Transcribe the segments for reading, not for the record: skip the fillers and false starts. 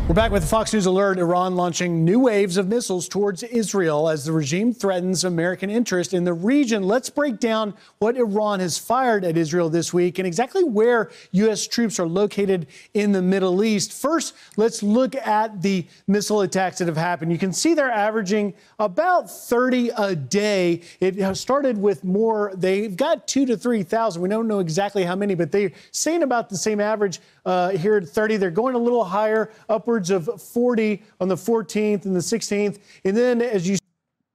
We're back with the Fox News alert. Iran launching new waves of missiles towards Israel as the regime threatens American interest in the region. Let's break down what Iran has fired at Israel this week and exactly where U.S. troops are located in the Middle East. First, let's look at the missile attacks that have happened. You can see they're averaging about 30 a day. It started with more. They've got 2,000 to 3,000. We don't know exactly how many, but they're saying about the same average here at 30. They're going a little higher, upwards of 40 on the 14th and the 16th. And then as you...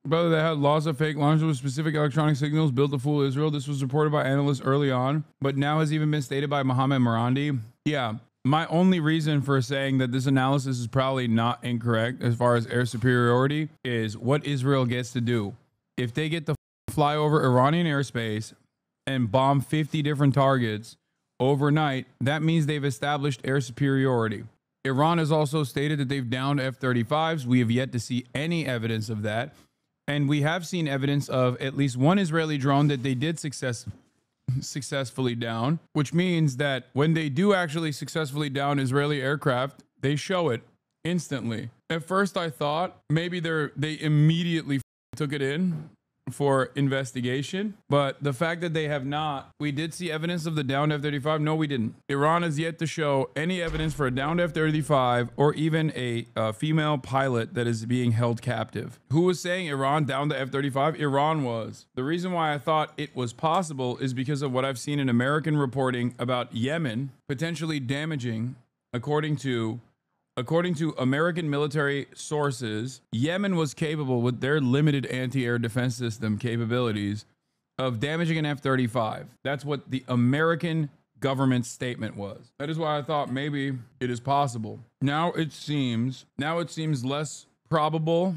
Brother, they had lots of fake launches with specific electronic signals built to fool Israel. This was reported by analysts early on, but now has even been stated by Mohammed Marandi. Yeah, my only reason for saying that this analysis is probably not incorrect as far as air superiority is what Israel gets to do. If they get to fly over Iranian airspace and bomb 50 different targets overnight, that means they've established air superiority. Iran has also stated that they've downed F-35s. We have yet to see any evidence of that. And we have seen evidence of at least one Israeli drone that they did successfully down, which means that when they do actually successfully down Israeli aircraft, they show it instantly. At first, I thought maybe they immediately took it in for investigation, but the fact that they have not, we did see evidence of the downed F-35. No, we didn't. Iran has yet to show any evidence for a downed F-35 or even a female pilot that is being held captive. Who was saying Iran downed the F-35? Iran was. The reason why I thought it was possible is because of what I've seen in American reporting about Yemen potentially damaging, according to American military sources, Yemen was capable with their limited anti-air defense system capabilities of damaging an F-35. That's what the American government statement was. That is why I thought maybe it is possible. Now it seems less probable,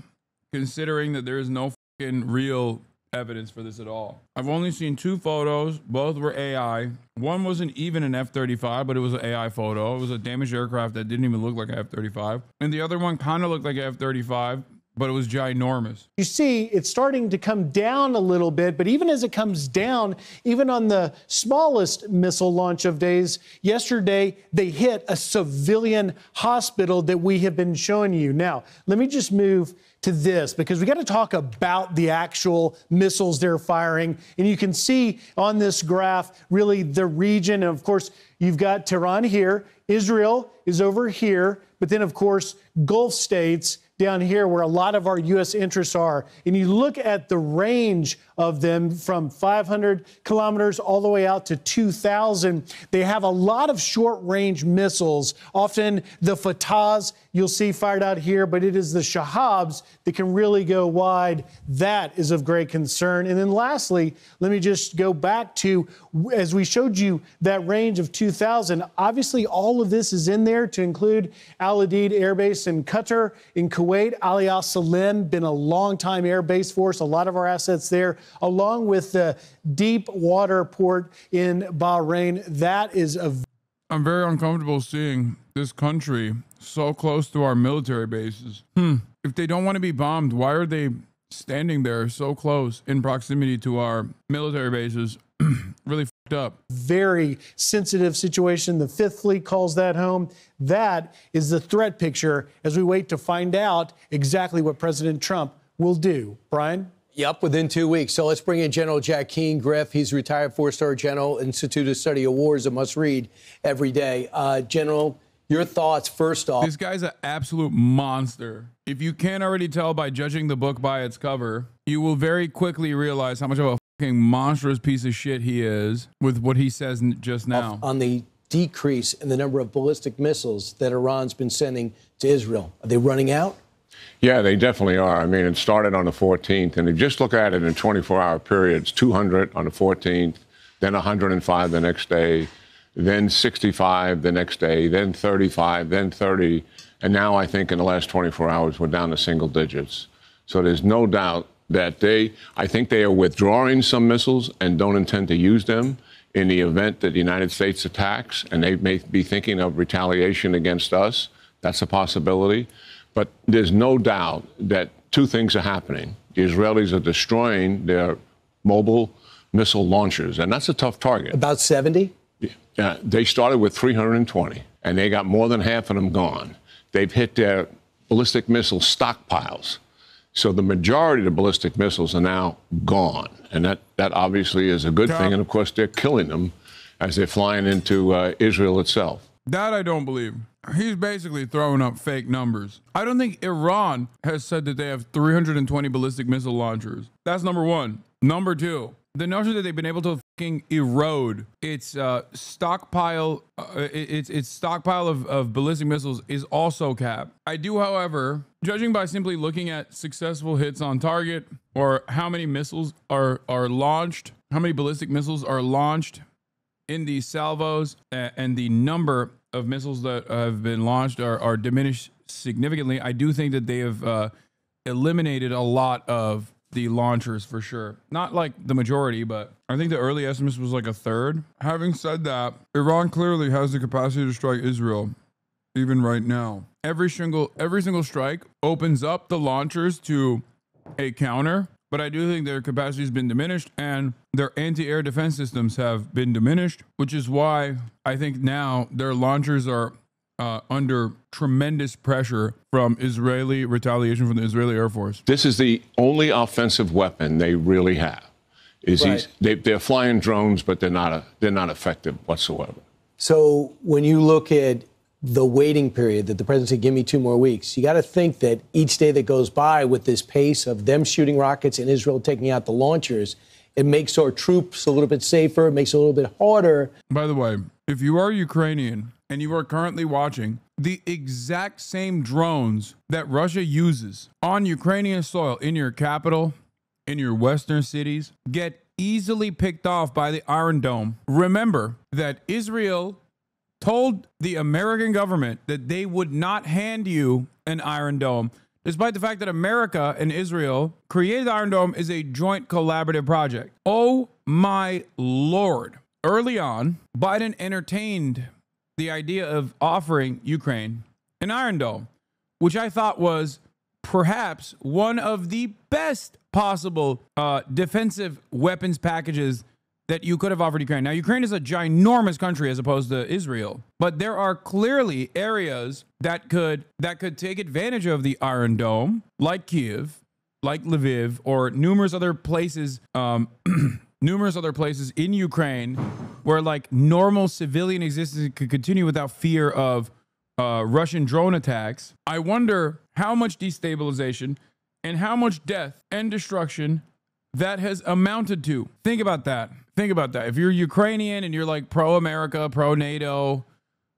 considering that there is no fucking real evidence for this at all. I've only seen two photos. Both were AI. One wasn't even an F-35, but it was an AI photo. It was a damaged aircraft that didn't even look like an F-35. And the other one kind of looked like an F-35, but it was ginormous. You see, it's starting to come down a little bit, but even as it comes down, even on the smallest missile launch of days, yesterday they hit a civilian hospital that we have been showing you. Now, let me just move to this, because we got to talk about the actual missiles they're firing. And you can see on this graph, really the region. And of course, you've got Tehran here. Israel is over here. But then, of course, Gulf states down here where a lot of our U.S. interests are. And you look at the range of them from 500 kilometers all the way out to 2,000. They have a lot of short-range missiles. Often the Fatahs you'll see fired out here, but it is the Shahabs that can really go wide. That is of great concern. And then lastly, let me just go back to, as we showed you that range of 2,000, obviously all of this is in there to include Al Udeid Air Base in Qatar, in Kuwait, Ali Al Salim, been a long-time air base for us, a lot of our assets there, along with the deep water port in Bahrain. That is a... I'm very uncomfortable seeing this country so close to our military bases. If they don't want to be bombed, why are they standing there so close in proximity to our military bases? Really fucked up. Very sensitive situation. The Fifth Fleet calls that home. That is the threat picture as we wait to find out exactly what President Trump will do. Brian? Yep, within 2 weeks. So let's bring in General Jack Keane. Griff, he's retired four-star general, Institute of Study of Wars, a must-read every day. General, your thoughts first off. This guy's an absolute monster. If you can't already tell by judging the book by its cover, you will very quickly realize how much of a fucking monstrous piece of shit he is with what he says just now. On the decrease in the number of ballistic missiles that Iran's been sending to Israel. Are they running out? Yeah, they definitely are. I mean, it started on the 14th, and if you just look at it in 24-hour periods, 200 on the 14th, then 105 the next day, then 65 the next day, then 35, then 30, and now I think in the last 24 hours we're down to single digits. So there's no doubt that I think they are withdrawing some missiles and don't intend to use them in the event that the United States attacks, and they may be thinking of retaliation against us. That's a possibility. But there's no doubt that two things are happening. The Israelis are destroying their mobile missile launchers, and that's a tough target. About 70? Yeah, they started with 320, and they got more than half of them gone. they've hit their ballistic missile stockpiles. So the majority of the ballistic missiles are now gone. And that obviously is a good thing. And of course, they're killing them as they're flying into Israel itself. That I don't believe. He's basically throwing up fake numbers. I don't think Iran has said that they have 320 ballistic missile launchers. That's number one. Number two, the notion that they've been able to fucking erode its stockpile, its stockpile of ballistic missiles is also capped. I do, however, judging by simply looking at successful hits on target or how many missiles are launched, how many ballistic missiles are launched in these salvos, and the number of missiles that have been launched are diminished significantly. I do think that they have eliminated a lot of the launchers for sure. Not like the majority, but I think the early estimates was like a third. Having said that, Iran clearly has the capacity to strike Israel, even right now. Every single strike opens up the launchers to a counter, but I do think their capacity has been diminished and their anti-air defense systems have been diminished, which is why I think now their launchers are under tremendous pressure from Israeli retaliation from the Israeli Air Force. This is the only offensive weapon they really have. They're flying drones, but they're not effective whatsoever. So when you look at the waiting period that the president said, give me 2 more weeks, you got to think that each day that goes by with this pace of them shooting rockets and Israel taking out the launchers, it makes our troops a little bit safer, it makes it a little bit harder. By the way, if you are Ukrainian and you are currently watching, the exact same drones that Russia uses on Ukrainian soil in your capital, in your western cities, get easily picked off by the Iron Dome. Remember that Israel told the American government that they would not hand you an Iron Dome, despite the fact that America and Israel created the Iron Dome as a joint collaborative project. Oh my Lord. Early on, Biden entertained the idea of offering Ukraine an Iron Dome, which I thought was perhaps one of the best possible defensive weapons packages that you could have offered Ukraine. Now, Ukraine is a ginormous country as opposed to Israel, but there are clearly areas that could take advantage of the Iron Dome, like Kiev, like Lviv, or numerous other places in Ukraine where like normal civilian existence could continue without fear of Russian drone attacks. I wonder how much destabilization and how much death and destruction that has amounted to. Think about that. Think about that. If you're Ukrainian and you're like pro-America, pro-NATO,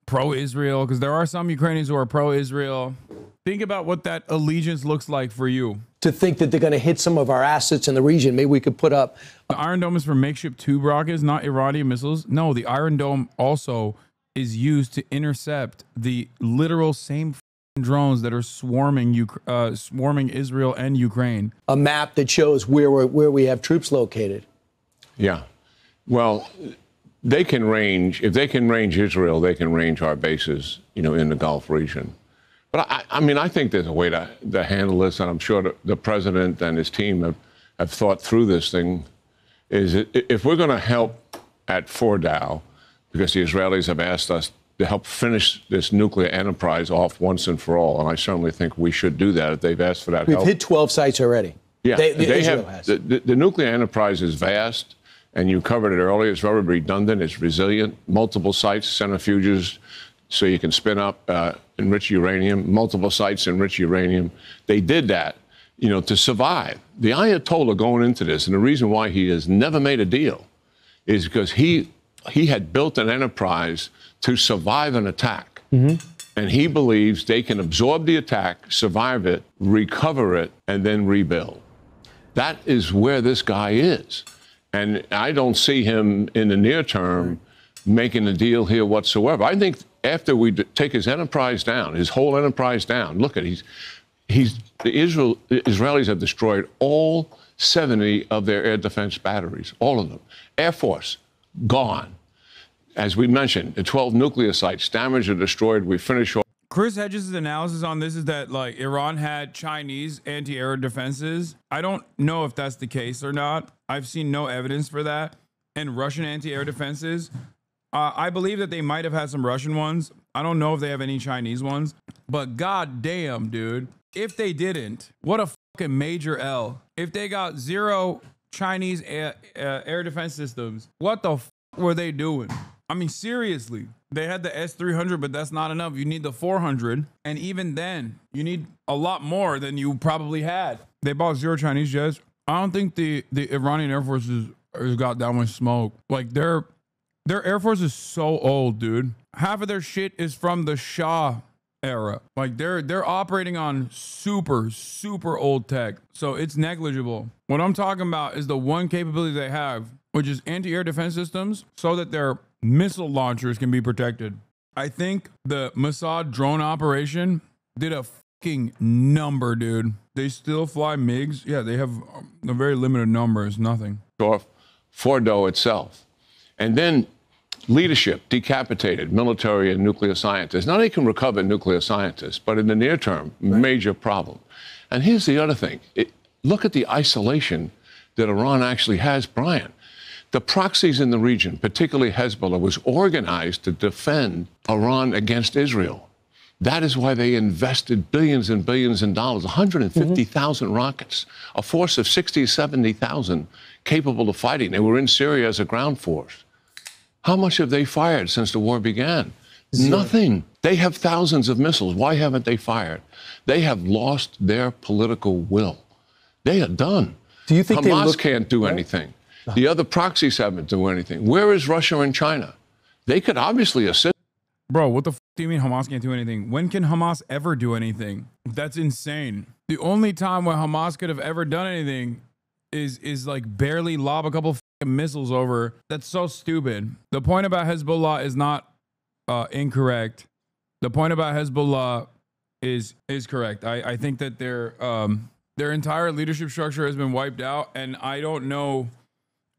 pro-Israel, because there are some Ukrainians who are pro-Israel, think about what that allegiance looks like for you. To think that they're going to hit some of our assets in the region, maybe we could put up... The Iron Dome is for makeshift tube rockets, not Iranian missiles. No, the Iron Dome also is used to intercept the literal same drones that are swarming Israel and Ukraine. A map that shows where we have troops located. Yeah. Well, they can range, if they can range Israel, they can range our bases, in the Gulf region. But I think there's a way to handle this, and I'm sure the president and his team have thought through this thing. If we're going to help at Fordow, because the Israelis have asked us to help finish this nuclear enterprise off once and for all, and I certainly think we should do that if they've asked for that help. We've hit 12 sites already. Yeah, Israel has. The nuclear enterprise is vast, and you covered it earlier. It's very redundant. It's resilient. Multiple sites, centrifuges, so you can spin up enriched uranium. Multiple sites, enriched uranium. They did that, to survive. The Ayatollah going into this, and the reason why he has never made a deal, is because he had built an enterprise to survive an attack. Mm-hmm. And he believes they can absorb the attack, survive it, recover it, and then rebuild. That is where this guy is. And I don't see him in the near term making a deal here whatsoever. I think after we take his enterprise down, his whole enterprise down, look at the Israelis have destroyed all 70 of their air defense batteries, all of them. Air Force, gone. As we mentioned, the 12 nuclear sites damaged or destroyed. We finish off. Chris Hedges' analysis on this is that like Iran had Chinese anti-air defenses. I don't know if that's the case or not. I've seen no evidence for that. And Russian anti-air defenses. I believe that they might have had some Russian ones. I don't know if they have any Chinese ones. But goddamn, dude, if they didn't, what a fucking major L. If they got 0 Chinese air defense systems, what the fuck were they doing? I mean, seriously, they had the S-300, but that's not enough. You need the 400. And even then, you need a lot more than you probably had. They bought 0 Chinese jets. I don't think the Iranian Air Force has got that much smoke. Like, their Air Force is so old, dude. Half of their shit is from the Shah era. Like, they're operating on super, super old tech. So it's negligible. What I'm talking about is the one capability they have, which is anti-air defense systems, so that their missile launchers can be protected. I think the Mossad drone operation did a fucking number, dude. They still fly MiGs. Yeah, they have a very limited number. It's nothing. Fordo itself. And then leadership decapitated, military and nuclear scientists. Now they can recover nuclear scientists, but in the near term, major problem. And here's the other thing. Look at the isolation that Iran actually has, Brian. The proxies in the region, particularly Hezbollah, was organized to defend Iran against Israel. That is why they invested billions and billions in dollars, 150,000 rockets, a force of 60, 70,000 capable of fighting. They were in Syria as a ground force. How much have they fired since the war began? 0. Nothing. They have thousands of missiles. Why haven't they fired? They have lost their political will. They are done. Do you think Hamas can't do anything? The other proxies haven't done anything. Where is Russia and China? They could obviously assist. Bro, what the f do you mean Hamas can't do anything? When can Hamas ever do anything? That's insane. The only time when Hamas could have ever done anything is like barely lob a couple missiles over. That's so stupid. The point about Hezbollah is not incorrect. The point about Hezbollah is correct. I think that their entire leadership structure has been wiped out, and I don't know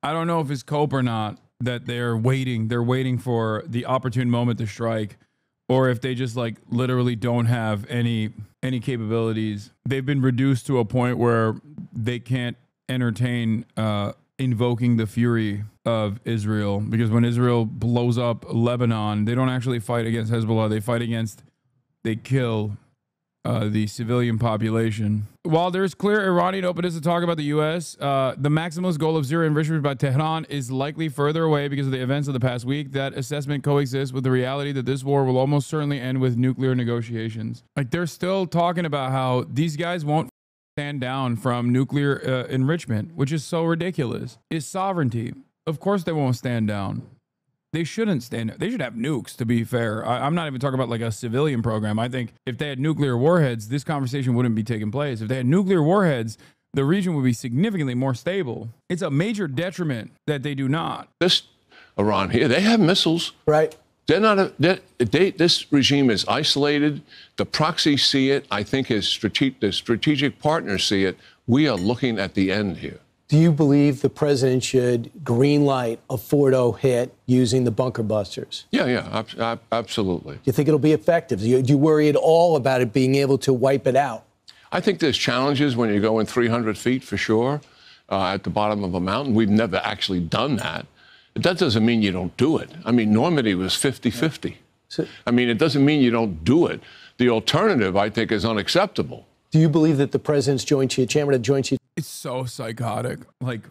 if it's cope or not that they're waiting for the opportune moment to strike, or if they just like literally don't have any capabilities. They've been reduced to a point where they can't entertain invoking the fury of Israel, because when Israel blows up Lebanon, they don't actually fight against Hezbollah. They kill the civilian population. While there's clear Iranian openness to talk about the U.S., the maximalist goal of zero enrichment by Tehran is likely further away because of the events of the past week. That assessment coexists with the reality that this war will almost certainly end with nuclear negotiations. Like, they're still talking about how these guys won't stand down from nuclear enrichment, which is so ridiculous. It's sovereignty. Of course they won't stand down. They shouldn't stand. They should have nukes, to be fair. I'm not even talking about like a civilian program. I think if they had nuclear warheads, this conversation wouldn't be taking place. If they had nuclear warheads, the region would be significantly more stable. It's a major detriment that they do not. This Iran here, they have missiles. Right. They're not. This regime is isolated. The proxies see it. I think the strategic partners see it. We are looking at the end here. Do you believe the president should greenlight a Fordo hit using the bunker busters? Yeah, absolutely. Do you think it'll be effective? Do you worry at all about it being able to wipe it out? I think there's challenges when you go in 300 feet for sure, at the bottom of a mountain. We've never actually done that. But that doesn't mean you don't do it. I mean, Normandy was 50-50. I mean, it doesn't mean you don't do it. The alternative, I think, is unacceptable. Do you believe that the president's chairman of the Joint Chiefs? It's so psychotic. Like,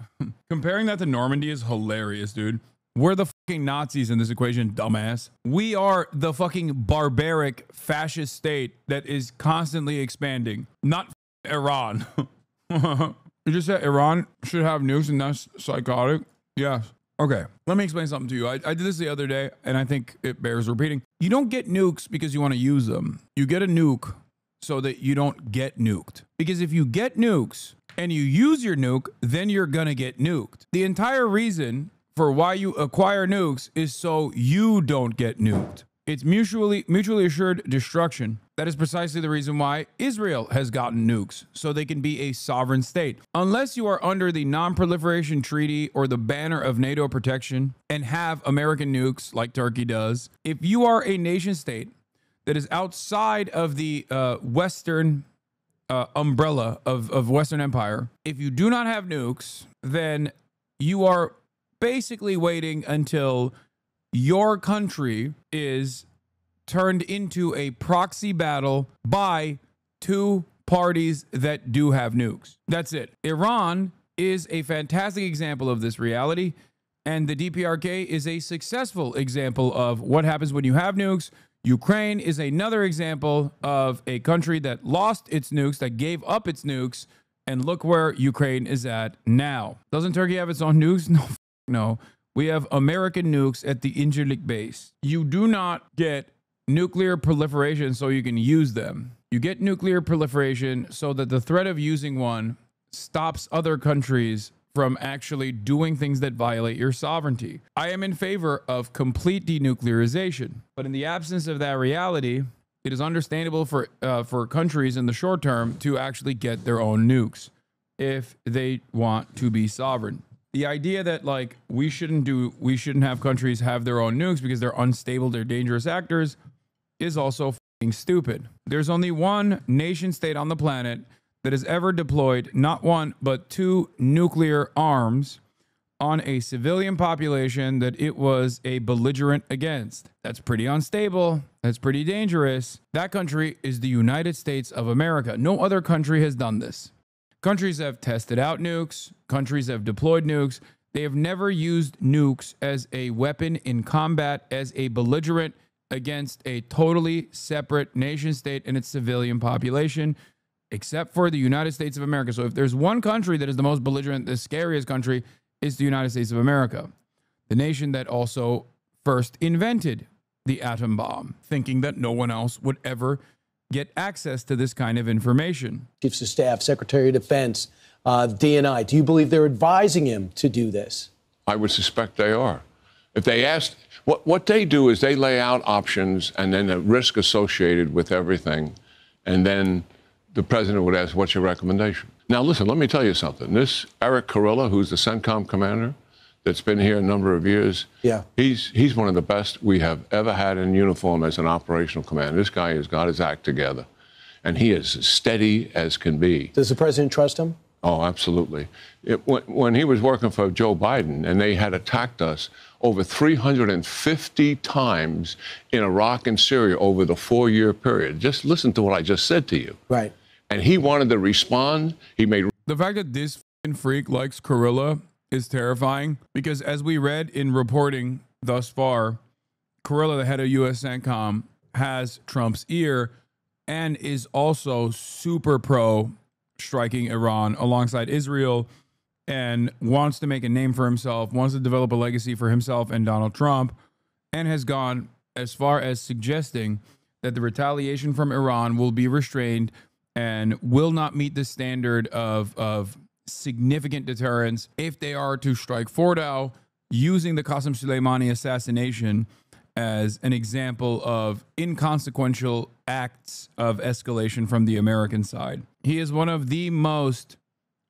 comparing that to Normandy is hilarious, dude. We're the fucking Nazis in this equation, dumbass. We are the fucking barbaric fascist state that is constantly expanding, not Iran. You just said Iran should have nukes and that's psychotic? Yes. Okay, let me explain something to you. I did this the other day, and I think it bears repeating. You don't get nukes because you want to use them. You get a nuke so that you don't get nuked. Because if you get nukes and you use your nuke, then you're gonna get nuked. The entire reason for why you acquire nukes is so you don't get nuked. It's mutually assured destruction. That is precisely the reason why Israel has gotten nukes, so they can be a sovereign state. Unless you are under the Non-Proliferation Treaty or the banner of NATO protection and have American nukes like Turkey does, if you are a nation state that is outside of the Western umbrella of Western Empire, if you do not have nukes, then you are basically waiting until your country is turned into a proxy battle by two parties that do have nukes. That's it. Iran is a fantastic example of this reality, and the DPRK is a successful example of what happens when you have nukes. Ukraine is another example of a country that lost its nukes, that gave up its nukes, and look where Ukraine is at now. Doesn't Turkey have its own nukes? No, no. We have American nukes at the Incirlik base. You do not get nuclear proliferation so you can use them. You get nuclear proliferation so that the threat of using one stops other countries from actually doing things that violate your sovereignty. I am in favor of complete denuclearization, but in the absence of that reality, it is understandable for countries in the short term to actually get their own nukes if they want to be sovereign. The idea that like we shouldn't have countries have their own nukes because they're unstable, they're dangerous actors, is also fucking stupid. There's only one nation state on the planet that has ever deployed not one but two nuclear arms on a civilian population that it was a belligerent against. That's pretty unstable. That's pretty dangerous. That country is the United States of America. No other country has done this. Countries have tested out nukes. Countries have deployed nukes. They have never used nukes as a weapon in combat as a belligerent against a totally separate nation state and its civilian population, except for the United States of America. So if there's one country that is the most belligerent, the scariest country, is the United States of America, the nation that also first invented the atom bomb, thinking that no one else would ever get access to this kind of information. Chiefs of Staff, Secretary of Defense, DNI, do you believe they're advising him to do this? I would suspect they are. If they asked, what they do is they lay out options and then the risk associated with everything, and then the president would ask, what's your recommendation? Now, listen, let me tell you something. This Eric Kurilla, who's the CENTCOM commander, that's been here a number of years, he's one of the best we have ever had in uniform as an operational commander. This guy has got his act together, and he is as steady as can be. Does the president trust him? Oh, absolutely. When he was working for Joe Biden and they had attacked us over 350 times in Iraq and Syria over the 4-year period, just listen to what I just said to you. Right. And he wanted to respond. He made the fact that this freak likes Kurilla is terrifying, because as we read in reporting thus far, Kurilla, the head of U.S. CENTCOM, has Trump's ear and is also super pro striking Iran alongside Israel, and wants to make a name for himself, wants to develop a legacy for himself and Donald Trump, and has gone as far as suggesting that the retaliation from Iran will be restrained and will not meet the standard of significant deterrence if they are to strike Fordow, using the Qasem Soleimani assassination as an example of inconsequential acts of escalation from the American side. He is one of the most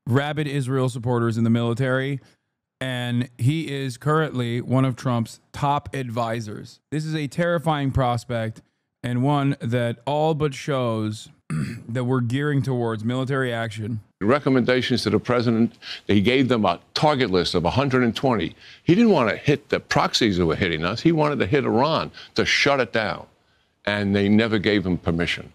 rabid Israel supporters in the military, and he is currently one of Trump's top advisors. This is a terrifying prospect, and one that all but shows that we're gearing towards military action. recommendations to the president. He gave them a target list of 120. He didn't want to hit the proxies that were hitting us. He wanted to hit Iran to shut it down. And they never gave him permission.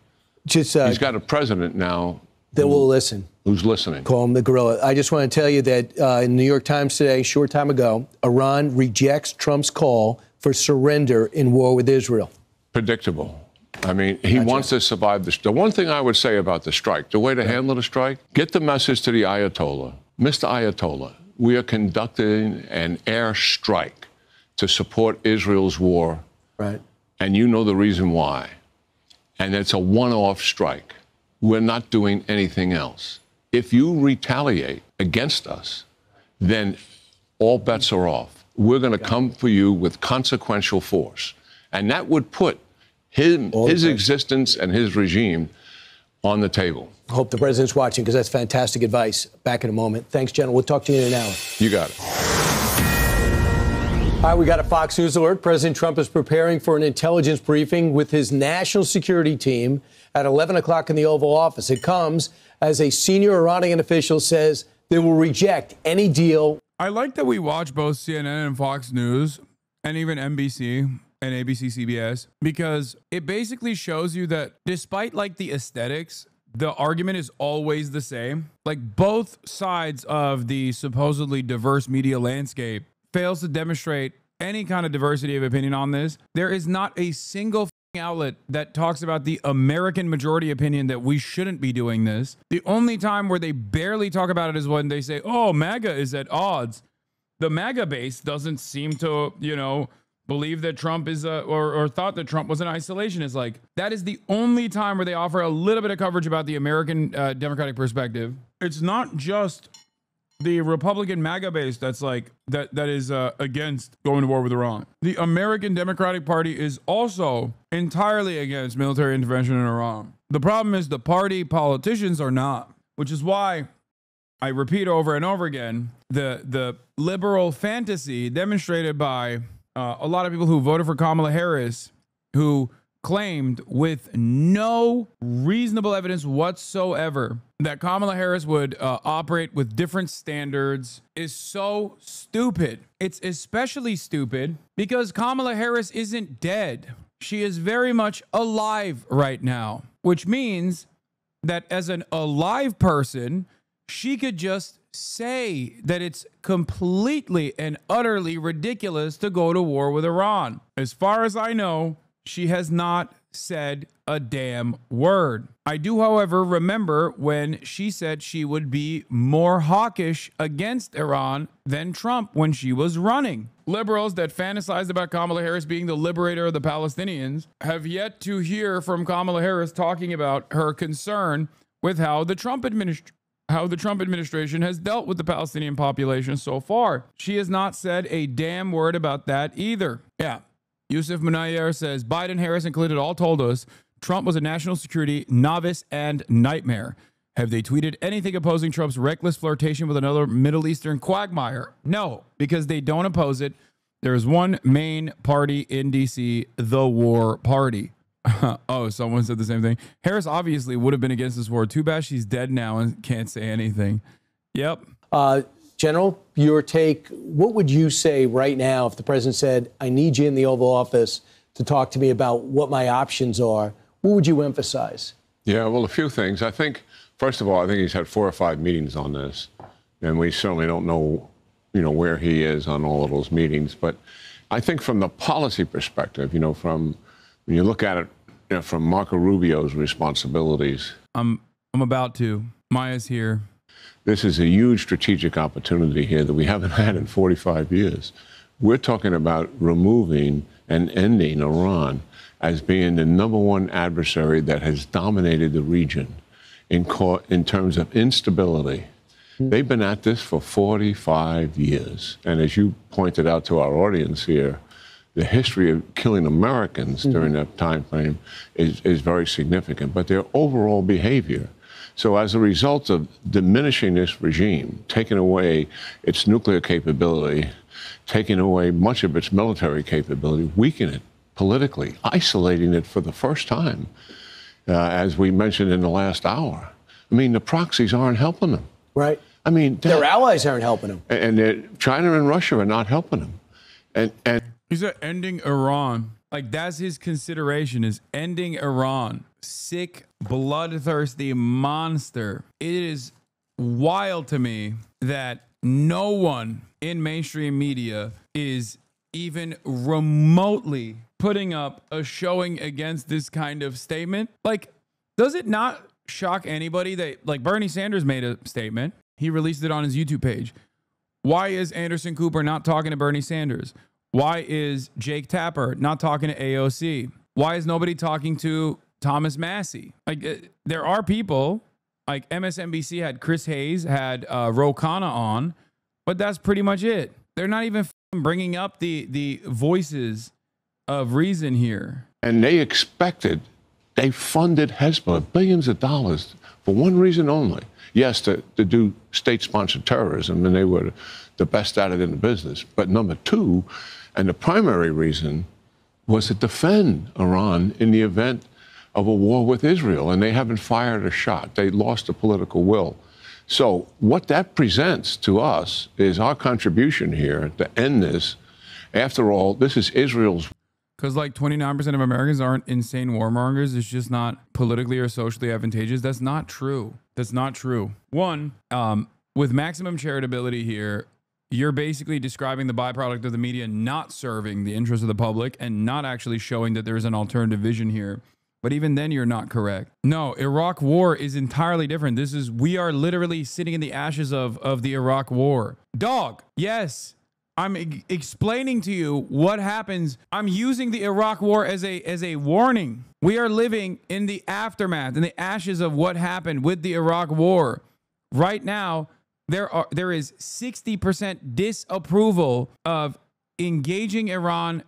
He's got a president now that will listen. Who's listening. Call him the gorilla. I just want to tell you that in the New York Times today, a short time ago, Iran rejects Trump's call for surrender in war with Israel. Predictable. I mean, he wants to survive this. The one thing I would say about the strike, the way to handle the strike, get the message to the Ayatollah. Mr. Ayatollah, we are conducting an air strike to support Israel's war. Right. And you know the reason why. And it's a one-off strike. We're not doing anything else. If you retaliate against us, then all bets are off. We're going to come for you with consequential force. And that would put his existence and his regime on the table. I hope the president's watching, because that's fantastic advice. Back in a moment. Thanks, General. We'll talk to you in an hour. You got it. All right, we got a Fox News alert. President Trump is preparing for an intelligence briefing with his national security team at 11 o'clock in the Oval Office. It comes as a senior Iranian official says they will reject any deal. I like that we watch both CNN and Fox News and even NBC and ABC CBS, because it basically shows you that despite like the aesthetics, the argument is always the same. Like both sides of the supposedly diverse media landscape fails to demonstrate any kind of diversity of opinion on this. There is not a single outlet that talks about the American majority opinion that we shouldn't be doing this. The only time where they barely talk about it is when they say, oh, MAGA is at odds. The MAGA base doesn't seem to, you know, believe that Trump is or thought that Trump was an isolationist. Like, that is the only time where they offer a little bit of coverage about the American Democratic perspective. It's not just the Republican MAGA base that's like that is against going to war with Iran. The American Democratic Party is also entirely against military intervention in Iran. The problem is the party politicians are not, which is why I repeat over and over again, the liberal fantasy demonstrated by a lot of people who voted for Kamala Harris, who claimed with no reasonable evidence whatsoever that Kamala Harris would operate with different standards, is so stupid. It's especially stupid because Kamala Harris isn't dead. She is very much alive right now, which means that as an alive person, she could just say that it's completely and utterly ridiculous to go to war with Iran. As far as I know, she has not said a damn word. I do, however, remember when she said she would be more hawkish against Iran than Trump when she was running. Liberals that fantasized about Kamala Harris being the liberator of the Palestinians have yet to hear from Kamala Harris talking about her concern with how the Trump administration has dealt with the Palestinian population so far. She has not said a damn word about that either. Yeah. Yusuf Munayyer says, Biden-Harris included all told us Trump was a national security novice and nightmare. Have they tweeted anything opposing Trump's reckless flirtation with another Middle Eastern quagmire? No, because they don't oppose it. There is one main party in D.C., the war party. Oh, someone said the same thing. Harris obviously would have been against this war. Too bad she's dead now and can't say anything. Yep. General, your take, what would you say right now if the president said, I need you in the Oval Office to talk to me about what my options are? What would you emphasize? Yeah, well, a few things. I think, first of all, I think he's had 4 or 5 meetings on this, and we certainly don't know, where he is on all of those meetings. But I think from the policy perspective, from when you look at it, from Marco Rubio's responsibilities. I'm about to. Maya's here. This is a huge strategic opportunity here that we haven't had in 45 years. We're talking about removing and ending Iran as being the #1 adversary that has dominated the region in terms of instability. They've been at this for 45 years. And as you pointed out to our audience here, the history of killing Americans during that time frame is very significant, but their overall behavior. So as a result of diminishing this regime, taking away its nuclear capability, taking away much of its military capability, weakening it politically, isolating it for the first time, as we mentioned in the last hour. I mean, the proxies aren't helping them. Right. I mean, their allies aren't helping them. And China and Russia are not helping them. And he said ending Iran. Like, that's his consideration, is ending Iran. Sick, bloodthirsty monster. It is wild to me that no one in mainstream media is even remotely putting up a showing against this kind of statement. Like, does it not shock anybody that, like, Bernie Sanders made a statement? He released it on his YouTube page. Why is Anderson Cooper not talking to Bernie Sanders? Why is Jake Tapper not talking to AOC? Why is nobody talking to Thomas Massey? Like, there are people, like MSNBC had Chris Hayes, had Ro Khanna on, but that's pretty much it. They're not even bringing up the voices of reason here. And they funded Hezbollah billions of dollars for one reason only. Yes, to do state-sponsored terrorism, and they were the best at it in the business. But number 2, and the primary reason, was to defend Iran in the event of a war with Israel, and they haven't fired a shot. They lost the political will. So what that presents to us is our contribution here to end this. After all, this is Israel's. because like 29% of Americans aren't insane warmongers. It's just not politically or socially advantageous. That's not true. That's not true. One, with maximum charitability here, you're basically describing the byproduct of the media not serving the interests of the public and not actually showing that there's an alternative vision here. But even then, you're not correct. No, Iraq war is entirely different. We are literally sitting in the ashes of the Iraq war. Dog, yes. I'm explaining to you what happens. I'm using the Iraq war as a warning. We are living in the aftermath, in the ashes of what happened with the Iraq war. Right now, there is 60% disapproval of engaging Iran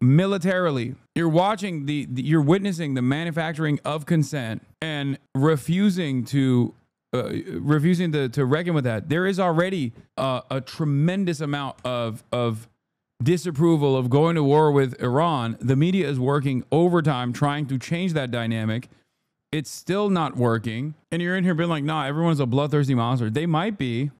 militarily. You're watching you're witnessing the manufacturing of consent and refusing to reckon with that. There is already a tremendous amount of disapproval of going to war with Iran. The media is working overtime trying to change that dynamic. It's still not working. And you're in here being like, nah, everyone's a bloodthirsty monster. They might be.